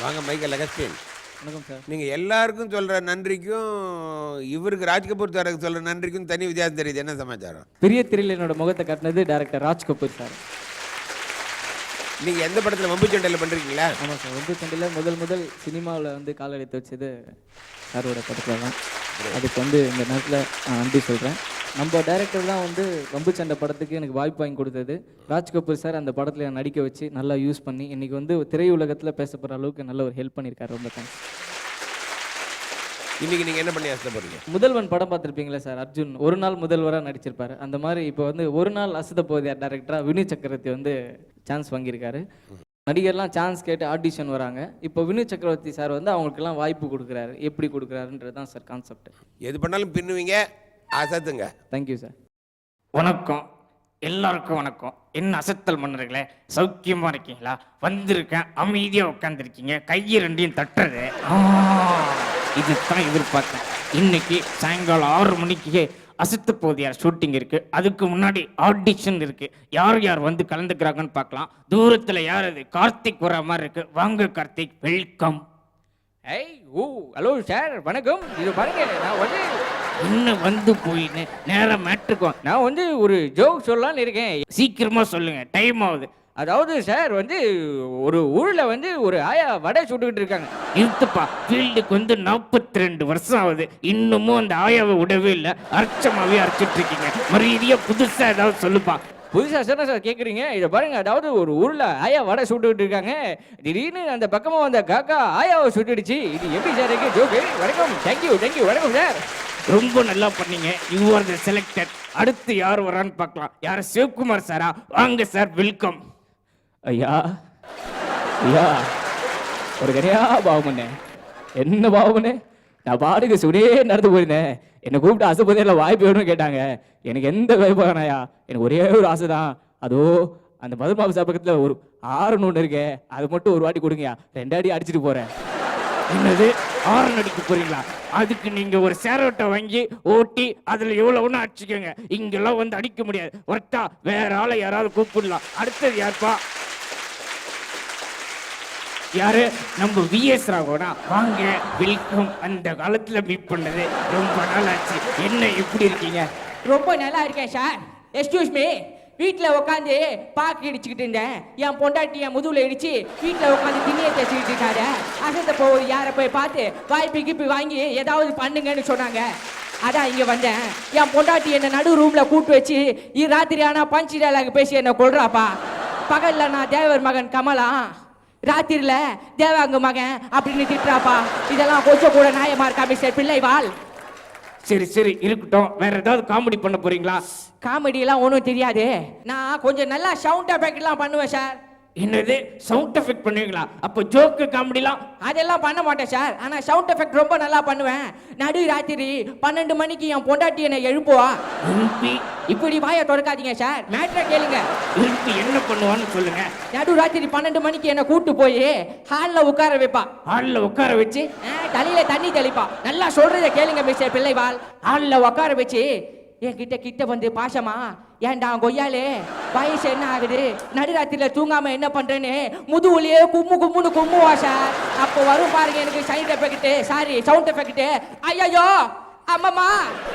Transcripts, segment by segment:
வாங்க Michael Augustine. வணக்கம் sir. நீங்கள் எல்லாருக்கும் சொல்கிற நன்றிக்கும் இவருக்கு ராஜ் கபூர் சாருக்கு சொல்கிற நன்றிக்கும் தனி வித்தியாசம் தெரியுது. என்ன சமாச்சாரம்? பெரிய திரையில் என்னோட முகத்தை காட்டினது டைரக்டர் ராஜ் கபூர் சார். நீங்கள் எந்த படத்தில் வம்பு சண்டையில் பண்ணுறீங்களா? ஆமாம் சார். வம்பு சண்டையில் முதல் சினிமாவில் வந்து கால் எடுத்து வச்சது சாரோட படத்தில் தான். அதுக்கு வந்து இந்த நேரத்தில் நான் நன்றி சொல்கிறேன். நம்ம டைரக்டர் தான் வந்து வம்பு சண்டை படத்துக்கு எனக்கு வாய்ப்பு வாங்கி கொடுத்தது. ராஜ் கபூர் சார் அந்த படத்தில் என்னை நடிக்க வச்சு நல்லா யூஸ் பண்ணி இன்றைக்கி வந்து திரையுலகத்தில் பேசப்படுற அளவுக்கு நல்ல ஒரு ஹெல்ப் பண்ணியிருக்காரு. ரொம்ப தேங்க்ஸ். இன்றைக்கி நீங்கள் என்ன பண்ணி ஆசைப்படுறீங்க? முதல்வன் படம் பார்த்துருப்பீங்களா சார்? அர்ஜுன் ஒரு நாள் முதல்வராக நடிச்சிருப்பாரு. அந்த மாதிரி இப்போ வந்து ஒரு நாள் அசத்த போதியா டைரக்டராக வினு சக்கரவர்த்தி வந்து சான்ஸ் வாங்கியிருக்காரு. நடிகர்லாம் சான்ஸ் கேட்டு ஆடிஷன் வராங்க. இப்போ வினு சக்கரவர்த்தி சார் வந்து அவங்களுக்கெல்லாம் வாய்ப்பு கொடுக்குறாரு. எப்படி கொடுக்குறாருன்றது தான் சார் கான்செப்ட். எது பண்ணாலும் பின்னுவீங்க, அசத்துங்க. Thank you sir. வணக்கம், எல்லாருக்கும் வணக்கம். என்ன அசத்தல் மன்னர்களே, சௌக்கியமா இருக்கீங்களா? வந்திருக்கேன், அமைதியா உட்காந்துருக்கீங்க, கையை ரெண்டையும் தட்டுறது இதுதான் எதிர்பார்த்தேன். இன்னைக்கு சாயங்காலம் 6 மணிக்கு அசத்து போதியார் ஷூட்டிங் இருக்கு. அதுக்கு முன்னாடி ஆடிஷன் இருக்கு. யார் யார் வந்து கலந்துக்கிறாங்கன்னு பார்க்கலாம். தூரத்துல யார் அது? கார்த்திக் வர மாதிரி இருக்கு. வாங்க கார்த்திக், வெல்கம். ஏய் ஓ ஹலோ சார், வணக்கம். இது பாருங்க, நான் வந்து இன்னும் வந்து போயின்னு நேரம் மேட்டுக்கும். நான் வந்து ஒரு ஜோக் சொல்லலான்னு இருக்கேன். சீக்கிரமா சொல்லுங்க, டைம் ஆகுது. அதாவது சார் வந்து ஒரு ஊரில் வந்து ஒரு ஆயா வடை சுட்டுக்கிட்டு இருக்காங்க. நிறுத்துப்பா, ஃபீல்டுக்கு வந்து 42 வருஷம் ஆகுது. இன்னமும் அந்த ஆயாவை விடவே இல்லை. அர்ச்சமாவே அரைச்சிட்டு இருக்கீங்க. மரியாதையா புதுசா ஏதாவது சொல்லுப்பா. புதுசாக சார் சார் கேட்குறீங்க. இதை பாருங்க, அதாவது ஒரு ஊரில் ஆயா வடை சுட்டுக்கிட்டு இருக்காங்க. திடீர்னு அந்த பக்கமாக வந்த காக்கா ஆயாவை சுட்டுடுச்சு. இது எப்படி சார் இருக்கு ஜோக்கு? வணக்கம், தேங்க்யூ தேங்க்யூ, வணக்கம் சார். ரொம்ப நல்லா பண்ணீங்க. You are the selected. அடுத்து யார் வரான்னு பார்க்கலாம். யார்? சிவகுமார் சாரா? வாங்க சார், வெல்கம். ஐயா ஐயா, ஒரு கரையா பாவமண்ணே. என்ன பாவமண்ணே, நான் பாடுக்கு சுடே நடந்து போயிருந்தேன். என்னை கூப்பிட்டு ஆசைப்பதில் வாய்ப்பு வேணும்னு கேட்டாங்க. எனக்கு எந்த வாய்ப்பு வேணாயா, எனக்கு ஒரே ஒரு ஆசை தான். அதோ அந்த மதுமாபு பக்கத்தில் ஒரு 6 ஒன்று இருக்கே, அது மட்டும் ஒரு வாட்டி கொடுங்கயா. 2 அடி அடிச்சுட்டு போகிறேன். என்னது, 6 அடிக்க போறீங்களா? அதுக்கு நீங்க ஒரு சேரோட்டை வாங்கி ஓட்டி அதுல எவ்வளவுன்னு அடிச்சுக்கோங்க. இங்கெல்லாம் வந்து அடிக்க முடியாது. ஒருத்தா வேற ஆளை யாராவது கூப்பிடலாம். அடுத்தது யாருப்பா? யாரு? நம்ம விஎஸ் ராகவனா? வாங்க, வெல்கம். அந்த காலத்துல மீட் பண்ணது ரொம்ப நாள் ஆச்சு. என்ன, எப்படி இருக்கீங்க? ரொம்ப நல்லா இருக்கேன் சார். எக்ஸ்கியூஸ் மீ, வீட்டில் உட்காந்து பாக்கு இடிச்சுக்கிட்டு இருந்தேன். என் பொண்டாட்டி என் முதுகில் இடிச்சு வீட்டில் உட்காந்து திண்ணியை தேய்ச்சிக்கிட்டு இருக்காரு. அசத்த போய் யாரை போய் பார்த்து வாய்ப்பு கிப்பி வாங்கி ஏதாவது பண்ணுங்கன்னு சொன்னாங்க. அதான் இங்கே வந்தேன். என் பொண்டாட்டி என்னை நடு ரூமில் கூப்பிட்டு வச்சு ராத்திரி ஆனால் பஞ்சு டைலாக் பேசி என்னை கொள்றாப்பா. பகலில் நான் தேவர் மகன் கமலா, ராத்திரியில் தேவாங்க மகன் அப்படின்னு திட்டுறாப்பா. இதெல்லாம் கொஞ்சம் கூட நியாயமா இருக்கா மிஸ்டர் பிள்ளைவாள்? சரி சரி, இருக்கட்டும். வேற ஏதாவது காமெடி பண்ண போறீங்களா? காமெடியெல்லாம் ஒன்றும் தெரியாது. நான் கொஞ்சம் நல்லா சவுண்ட் எஃபெக்ட்லாம் பண்ணுவேன் சார். என்னது, சவுண்ட் எஃபெக்ட் பண்ணுவீங்களா? அப்போ ஜோக்கு காமெடிலாம்? அதெல்லாம் பண்ண மாட்டேன் சார். ஆனால் சவுண்ட் எஃபெக்ட் ரொம்ப நல்லா பண்ணுவேன். நடு ராத்திரி 12 மணிக்கு என் பொண்டாட்டி என்னை எழுப்புவா. இப்படி வாயை தொடக்காதீங்க சார், மேட்ரை கேளுங்க. என்ன பண்ணுவான்னு சொல்லுங்க. நடு ராத்திரி 12 மணிக்கு என்னை கூட்டு போய் ஹாலில் உட்கார வைப்பா. ஹாலில் உட்கார வச்சு தலையில தண்ணி தெளிப்பா. நல்லா சொல்றதை கேளுங்க மிஸ்டர் பிள்ளைவாள். ஹாலில் உட்கார வச்சு என் கிட்ட வந்து பாசமா, ஏன்டா கொய்யாலே வயசு என்ன ஆகுது, நடுராத்திரில தூங்காம என்ன பண்றேன்னு முதுகுலியே கும்முன்னு கும்முவா சார். அப்போ வரும் பாருங்க எனக்கு sound effect, sorry sound effect. ஐயோ அம்மம்மா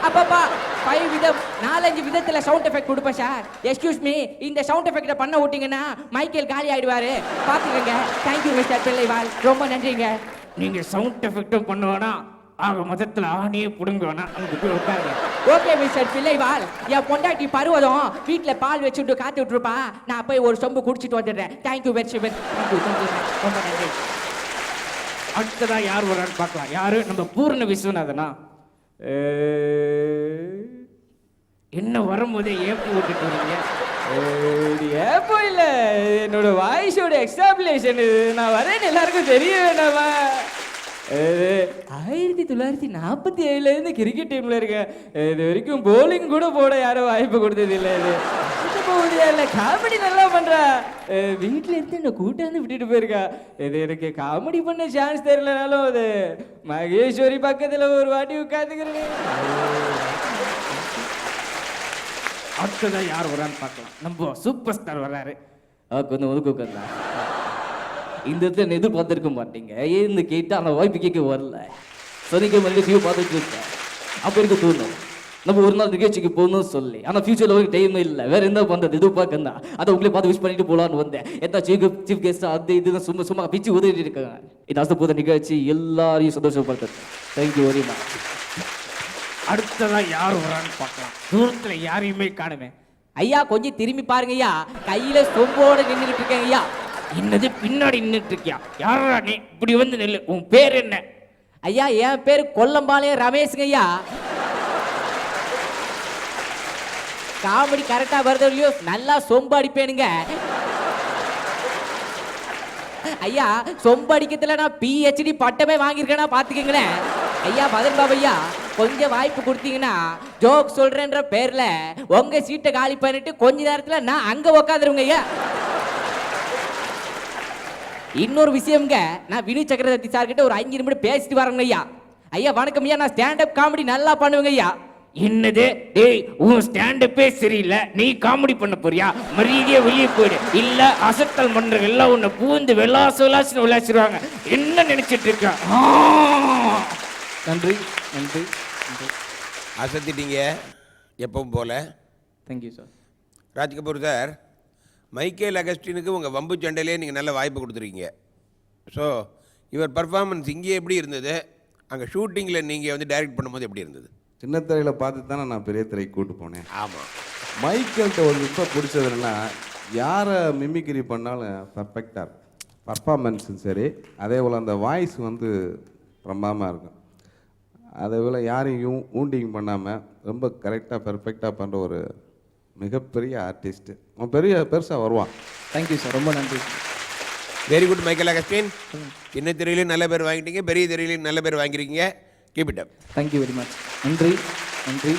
அப்பப்பா 4-5 விதத்துல சவுண்ட் எஃபெக்ட் கொடுப்பேன் சார். எக்ஸ்கியூஸ் மீ, இந்த சவுண்ட் எஃபெக்டை பண்ண விட்டீங்கன்னா மைக்கேல் காலி ஆயிடுவாரு. பாத்துக்கங்க. தேங்க்யூ மிஸ்டர் பிள்ளைவாள், ரொம்ப நன்றிங்க. நீங்க சவுண்ட் எஃபெக்டும் பண்ண வேணாம், ஆக மொத்தத்தில் ஆணியே பிடுங்க வேணாம். அங்கே போய் உட்காருங்க. Okay mister பிள்ளைவாள். என் பொண்டாட்டி பருவதம் வீட்டில் பால் வச்சுட்டு காத்துட்டு இருப்பா. நான் போய் ஒரு சொம்பு குடிச்சிட்டு வந்துடுறேன். Thank you very much. தேங்க்யூ ரொம்ப நன்றி. அடுத்ததா யார் வரான்னு பார்க்கலாம். யாரு? நம்ம பூர்ண விஸ்வநாதனா? என்ன வரும்போதே ஏப்பி விட்டுட்டு வரீங்க? ஏப்போ இல்லை, என்னோட வாய்ஸோட எக்ஸாம்பிளேஷன். நான் வரேன்னு எல்லாருக்கும் தெரிய வேணாமா? 1947 கிரிக்கெட் டீம்ல இருக்கேன். இது வரைக்கும் போலிங் கூட போட யாரும் வாய்ப்பு கொடுத்தது இல்லை. இது காமெடி நல்லா பண்றா. வீட்டுல இருந்து என்ன கூட்டாந்து விட்டுட்டு போயிருக்கா. இது எனக்கு காமெடி பண்ண சான்ஸ் தெரியலனாலும் அது மகேஸ்வரி பக்கத்துல ஒரு வாட்டி உட்காந்துக்கிறேன். அடுத்ததான் யார் வரான்னு பார்க்கலாம். நம்ம சூப்பர் ஸ்டார் வர்றாரு. கொஞ்சம் ஒதுக்கு உட்காந்தா இந்த இடத்துல என்ன எதிர்பார்த்துருக்க மாட்டீங்க ஏன்னு கேட்டால் அந்த வாய்ப்பு கேட்க வரல சனிக்கிழமை நிகழ்ச்சியை பார்த்துட்டு இருக்கேன் அப்போ எனக்கு தோணும் நம்ம ஒரு நாள் நிகழ்ச்சிக்கு போகணும்னு சொல்லி ஆனால் ஃபியூச்சரில் ஒரு டைம் இல்லை வேற என்ன பண்ணுறது எதிர்பார்க்கன்னா அதை உங்களே பார்த்து விஷ் பண்ணிட்டு போகலான்னு வந்தேன் எத்தா சீஃப் கெஸ்ட் அது இதுதான் சும்மா பிச்சு உதவிட்டு இருக்காங்க இது அசப்போத நிகழ்ச்சி எல்லாரையும் சந்தோஷப்படுத்துது தேங்க்யூ வெரி மச். அடுத்ததா யார் வரான்னு பார்க்கலாம். தூரத்துல யாரையுமே காணுமே. ஐயா கொஞ்சம் திரும்பி பாருங்க ஐயா, கையில சொம்போட நின்றுட்டு இருக்கேங்க ஐயா. என்னது பின்னாடி நின்றுட்டு இருக்கியா? யாரா நீ? இப்படி வந்து நெல்லு. உன் பேர் என்ன? ஐயா என் பேர் கொல்லம்பாளையம் ரமேஷுங்க ஐயா. காமெடி கரெக்டா வருதோ இல்லையோ நல்லா சொம்பு அடிப்பேனுங்க ஐயா. சொம்பு அடிக்கிறதுல நான் PhD பட்டமே வாங்கியிருக்கேன்னா பாத்துக்கங்களேன் ஐயா. மதன் பாபு ஐயா கொஞ்சம் வாய்ப்பு கொடுத்தீங்கன்னா ஜோக் சொல்றேன்ற பேர்ல உங்க சீட்டை காலி பண்ணிட்டு கொஞ்ச நேரத்துல நான் அங்க உக்காந்துருவேங்க ஐயா. இன்னொரு விஷயம்ங்க, நான் வினு சக்கரவர்த்தி சார் கிட்ட ஒரு 5 நிமிடம் பேசிட்டு வரேங்க ஐயா. ஐயா வணக்கம் ஐயா, நான் ஸ்டாண்டப் காமெடி நல்லா பண்ணுவேங்க ஐயா. என்னது? டேய் உன் ஸ்டாண்டப்பே சரியில்லை, நீ காமெடி பண்ண போறியா? மரியாதையா வெளியே போயிடு, இல்ல அசத்தல் மன்றர்கள் எல்லாம் உன்னை பூந்து விளாசுன்னு விளாசிடுவாங்க. என்ன நினைச்சிட்டு இருக்க? நன்றி நன்றி நன்றி. அசத்திட்டீங்க எப்பவும் போல. Thank you sir. Rajkapoor sir, Michael அகஸ்டினுக்கு உங்கள் வம்பு சண்டையிலே நீங்கள் நல்ல வாய்ப்பு கொடுத்துருக்கீங்க. ஸோ இவர் பர்ஃபார்மன்ஸ் இங்கே எப்படி இருந்தது, அங்கே ஷூட்டிங்கில் நீங்கள் வந்து டைரக்ட் பண்ணும்போது எப்படி இருந்தது? சின்ன திரையில் பார்த்து தானே நான் பெரிய திரைக்கு கூட்டு போனேன். ஆமாம். மைக்கேல்கிட்ட ஒரு இப்போ பிடிச்சது என்னென்னா, யாரை மிமிக்ரி பண்ணாலும் பர்ஃபெக்டாக இருக்கும். பர்ஃபார்மன்ஸும் சரி, அதே போல் அந்த வாய்ஸ் வந்து பிரமாதமாக இருக்கும். அதே போல் யாரையும் ஊண்டிங் பண்ணாமல் ரொம்ப கரெக்டாக பெர்ஃபெக்டாக பண்ணுற ஒரு மிகப்பெரிய ஆர்டிஸ்ட்டு. அவன் பெருசாக வருவான். தேங்க்யூ சார், ரொம்ப நன்றி. Very good Michael Augustine. சின்ன திரையிலையும் நல்ல பேர் வாங்கிட்டீங்க, பெரிய திரையிலையும் நல்ல பேர் வாங்கிருக்கீங்க. Keep it up. Thank you very much. நன்றி நன்றி.